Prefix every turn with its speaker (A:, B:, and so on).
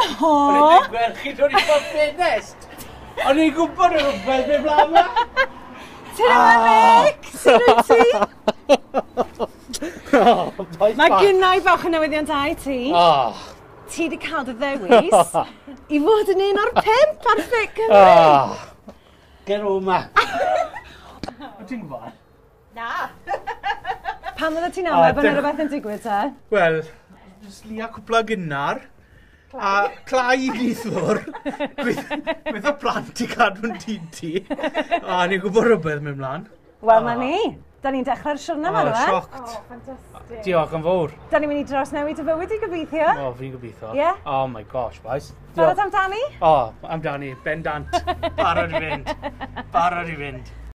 A: O'n i'n gweld chi dod i fod ffenest. O'n i'n gwybod yn rhywbeth fe blaen yma.
B: Ti'n yma, Nick? Sut wyt ti? Mae gynnau bach o newyddion da i ti. Ti wedi cael dy ddewis i fod yn un o'r 5 ar Fit Cymru.
A: Ger o yma. O ti'n gwybod?
B: Na. Pam oedd ti'n amau bod yna rhywbeth yn digwydd te?
A: Wel, jyst lia cwpla gynnar. A clai githwr. Gwyth o plant i cadw'n tŷ. A ni'n gwybod rhywbeth mewn mlaen.
B: Wel, ma ni. Da ni'n dechrau'r siwrna yma, rwan.
A: Sioct.
B: Ffantastig.
A: Diolch yn fawr.
B: Da ni'n mynd i dros newid y fywyd i gobeithio.
A: O, fi'n gobeithio.
B: Ie?
A: Oh my gosh, boys.
B: Barod amdani?
A: O, amdani, bendant. Barod i fynd. Barod i fynd.